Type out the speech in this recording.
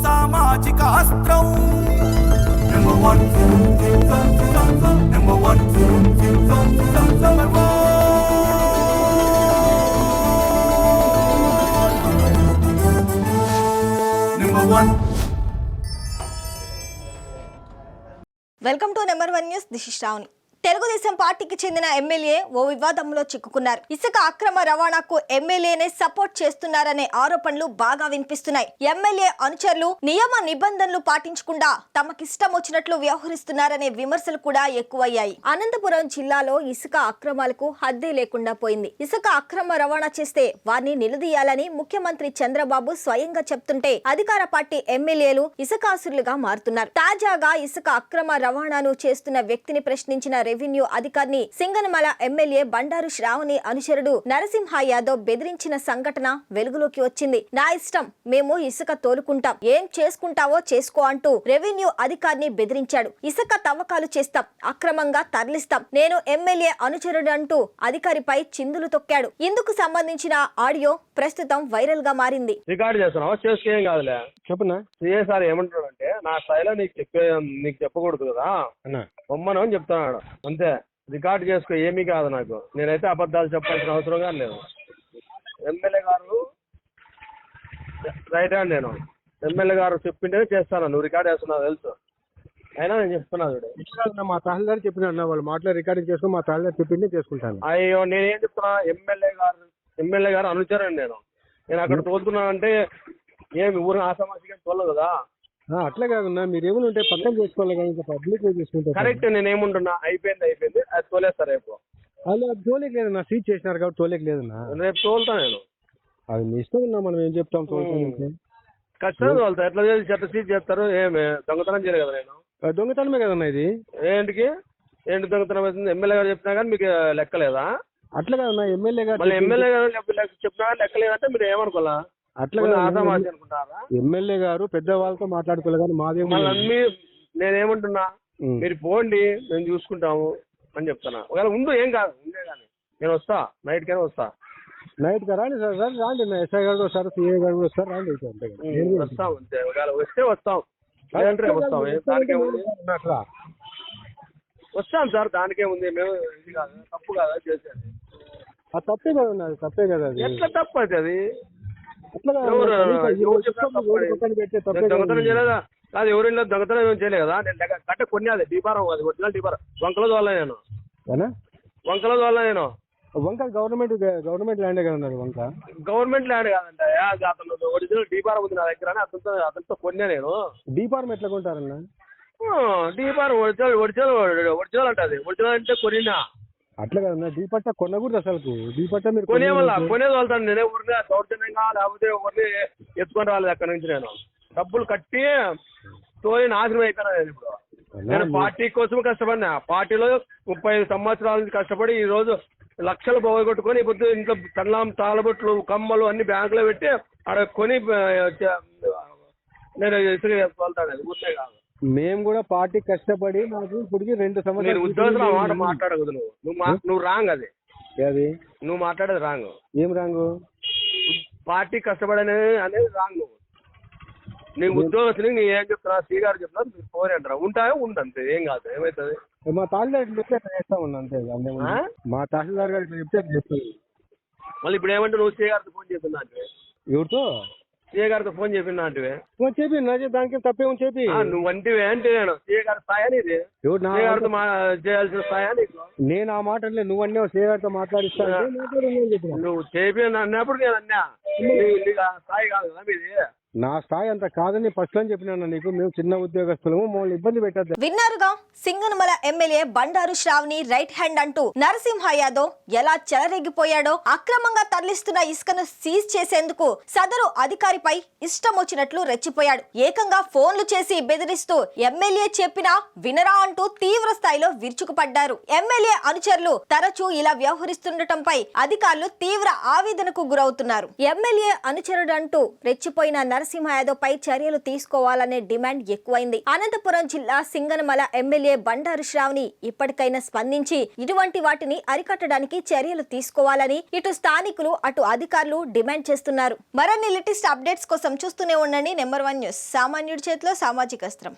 సామాజిక అస్త్రం number one number one number one. Welcome to number 1 news. This is Sravani. Telugu Desam పార్టీకి చెందిన ఎమ్మెల్యే ఓ వివాదంలో చిక్కుకున్నారు. ఇసుక అక్రమ రవాణాకు ఎమ్మెల్యేనే సపోర్ట్ చేస్తున్నారనే ఆరోపణలు బాగా వినిపిస్తున్నాయి. ఎమ్మెల్యే అనుచరులు నియమ నిబంధనలు పాటించకుండా తమకిష్టం వచ్చినట్లు వ్యవహరిస్తున్నారనే విమర్శలు కూడా ఎక్కువయ్యాయి. అనంతపురం జిల్లాలో ఇసుక అక్రమాలకు హద్దే లేకుండా పోయింది. ఇసుక అక్రమ రవాణా చేస్తే వారిని నిలదీయాలని ముఖ్యమంత్రి చంద్రబాబు స్వయంగా చెప్తుంటే అధికార పార్టీ ఎమ్మెల్యేలు ఇసుకాసురులుగా మారుతున్నారు. తాజాగా ఇసుక అక్రమ రవాణాను చేస్తున్న వ్యక్తిని ప్రశ్నించిన రెవెన్యూ అధికారిని సింగనమల ఎమ్మెల్యే బండారు శ్రావణి అనుచరుడు నరసింహ యాదవ్ బెదిరించిన సంఘటన వెలుగులోకి వచ్చింది. నా ఇష్టం, మేము ఇసుక తోలుకుంటాం, ఏం చేసుకుంటావో చేసుకో అంటూ రెవెన్యూ అధికారిని బెదిరించాడు. ఇసుక తవ్వకాలు చేస్తాం, అక్రమంగా తరలిస్తాం, నేను ఎమ్మెల్యే అనుచరుడు అంటూ అధికారిపై చిందులు తొక్కాడు. ఇందుకు సంబంధించిన ఆడియో ప్రస్తుతం వైరల్ గా మారింది. రికార్డు చేస్తున్నావా? చేసుకేం కాదులే, చెప్పునా. సిఏ సార్ ఏమంటాడంటే, నా స్థాయిలో నీకు చెప్పకూడదు కదా బొమ్మను అని చెప్తున్నాడు. అంతే, రికార్డు చేసుకో, ఏమీ కాదు నాకు. నేనైతే అబద్ధాలు చెప్పాల్సిన అవసరం కానీ లేదు. ఎమ్మెల్యే గారు రైట్ హ్యాండ్, నేను ఎమ్మెల్యే గారు చెప్పింటే చేస్తాను. నువ్వు రికార్డు చేస్తున్నావు తెలుసు, అయినా నేను చెప్తున్నా. మా తహసీల్దార్ చెప్పిన వాళ్ళు మాటలో రికార్డింగ్ చేసుకుని మా తహసీల్దార్ చెప్పిందే చేసుకుంటాను. అయ్యో, నేనేం చెప్తున్నా, ఎమ్మెల్యే గారు అనుచరండి. నేను అక్కడ తోలుతున్నానంటే ఏమి ఊరిని ఆసామాసిగా తోలదు కదా. అట్లా కాదన్నా, మీరు ఏమైనా ఉంటే పక్కన చేసుకోవాలి కానీ ఇంకా పబ్లిక్ చేసుకుంటారు. కరెక్ట్, నేను ఏముంటున్నా, అయిపోయింది అది తోలేస్తారు రేపు. అలా తోలేక లేదన్నా, సీట్ చేసినారు కాబట్టి తోలేక లేదన్నా. రేపు తోలుతా నేను. అది మీ ఇష్టం ఉన్నా, మనం ఏం చెప్తాం. తోలుతాం ఖచ్చితంగా తోలుతా. ఎట్లా చేసి చెత్త సీట్ చేస్తారు? ఏమి దొంగతనం చేయలేదు కదా నేను. దొంగతనమే కదన్నా ఇది. ఏంటి దొంగతనం అవుతుంది? ఎమ్మెల్యే గారు చెప్పినా కానీ మీకు లెక్కలేదా? అట్లా కాదన్నా, ఎమ్మెల్యే గారు చెప్పినా కానీ లెక్కలేదంటే మీరు ఏమనుకోవాలా? అట్లా అనుకుంటారా? ఎమ్మెల్యే గారు పెద్ద వాళ్ళతో మాట్లాడుకోలేదు కానీ మాదేమో. నేనేమంటున్నా, మీరు పోండి, మేము చూసుకుంటాము అని చెప్తున్నా. ఒకవేళ ఉండు, ఏం కాదు, ఉండే కానీ నేను వస్తా, నైట్ కైనా వస్తా. నైట్ గా రాండి సార్, రాండి. ఎస్ఐ గారు వస్తారు, సిఐ గారు కూడా వస్తారు, రాండి. వస్తాం అంతే, ఒకవేళ వస్తే వస్తాం, లేదంటే వస్తాం. దానికేముంది, వస్తాం సార్, దానికేముంది. మేము ఇది కాదు, తప్పు కాదా చేసేది? అది తప్పే కదా, అది తప్పే కదా. అది ఎట్లా తప్పు అయితే? అది దొంగతనం చేయలేదా? కాదు, ఎవరైనా దొంగతనం ఏం చేయలేదు కదా. నేను కట్ట కొన్ని అది డీపారం, అది ఒరిజినల్ డీపారం. వంకల ద్వారా నేను వంక గవర్నమెంట్ ల్యాండే కదన్నారు. వంక గవర్నమెంట్ ల్యాండ్ కాదంటే అతను ఒరిజినల్ డీపారం ఉంది నా దగ్గర అని అతనితో కొన్నా నేను. డీపారం ఎట్లా కొంటారన్నా? డీపారం ఒరిజినల్ అంటే, అది ఒరిజినల్ అంటే కొనినా. అట్లా కదన్నా, డీపట్ట కొనకూడదు అసలు. డీపట్ట మీరు కొనేది వెళ్తాను. నేనే ఊరిగా దౌర్జన్యంగా లేకపోతే ఎవరిని ఎత్తుకొని రాలేదు అక్కడి నుంచి. నేను డబ్బులు కట్టి తోలి నాశనం అయిపోయినా. నేను ఇప్పుడు నేను పార్టీ కోసం కష్టపడినా. పార్టీలో 35 సంవత్సరాల నుంచి కష్టపడి ఈ రోజు లక్షలు పోగొట్టుకొని ఇప్పుడు ఇంట్లో తాళబొట్లు కమ్మలు అన్ని బ్యాంకులో పెట్టి అక్కడ కొని నేను ఇసుక వెళ్తాను. ఊరికే కాదు, మేము కూడా పార్టీ కష్టపడి నాకు ఇప్పటికి 2 సంవత్సరాలు. ఉద్యోగం మాట మాట్లాడకూడదు నువ్వు రాంగ్. అది నువ్వు మాట్లాడేది రాంగ్. ఏం రాంగ్? పార్టీ కష్టపడి అనేది రాంగ్. నీకు ఉద్యోగస్తుని నీ ఏం చెప్తున్నా, శ్రీ గారు చెప్తున్నా, పోనీ అంటారా? ఉంటాయో ఉండంతే, ఏం కాదు, ఏమవుతుంది? మా తహసీల్దార్ చెప్తే చేస్తామన్నా, అంతే. మా తహసీల్దార్ గారు చెప్తే చేస్తాను. మళ్ళీ ఇప్పుడు ఏమంటే నువ్వు శ్రీ గారితో ఫోన్ చేస్తున్నా అంటే? ఎవరితో? సీఏ గారితో ఫోన్ చెప్పినా అంటే చెప్పి దానికి తప్పేమో చెప్పి నువ్వు వంటివే అంటే నేను సీఏ గారి స్థాయి ఇది గారితో చేయాల్సిన స్థాయి నీకు. నేను ఆ మాట అంటే నువ్వు అన్నీ సీఏ గారితో మాట్లాడిస్తాను. నువ్వు చేపి అన్నప్పుడు నేను అన్నా స్థాయి కాదు కదా మీది. నా స్థాయి అంత కాదని ఫస్ట్ అని చెప్పినా నీకు. మేము చిన్న ఉద్యోగస్తులము, మమ్మల్ని ఇబ్బంది పెట్టద్దు. విన్నారుగా, Singanamala MLA Bandaru Sravani right hand అంటూ నరసింహ యాదవ్ ఎలా చెలరేగిపోయాడో. అక్రమంగా తరలిస్తున్న ఇసుకను సీజ్ చేసేందుకు సదరు అధికారిపై ఇష్టం వచ్చినట్లు రెచ్చిపోయాడు. ఏకంగా ఫోన్లు చేసి బెదిరిస్తూ ఎమ్మెల్యే చెప్పినా వినరా అంటూ తీవ్ర స్థాయిలో విరుచుకుపడ్డారు. ఎమ్మెల్యే అనుచరులు తరచూ ఇలా వ్యవహరిస్తుండటంపై అధికారులు తీవ్ర ఆవేదనకు గురవుతున్నారు. ఎమ్మెల్యే అనుచరుడు అంటూ రెచ్చిపోయిన నరసింహ యాదవ్ పై చర్యలు తీసుకోవాలనే డిమాండ్ ఎక్కువైంది. అనంతపురం జిల్లా సింగనమల ఎమ్మెల్యే బండారు శ్రావణి ఇప్పటికైనా స్పందించి ఇటువంటి వాటిని అరికట్టడానికి చర్యలు తీసుకోవాలని ఇటు స్థానికులు అటు అధికారులు డిమాండ్ చేస్తున్నారు. మరిన్ని లేటెస్ట్ అప్డేట్స్ కోసం చూస్తూనే ఉండండి నెంబర్ 1 న్యూస్. సామాన్యుడి చేతిలో సామాజిక అస్త్రం.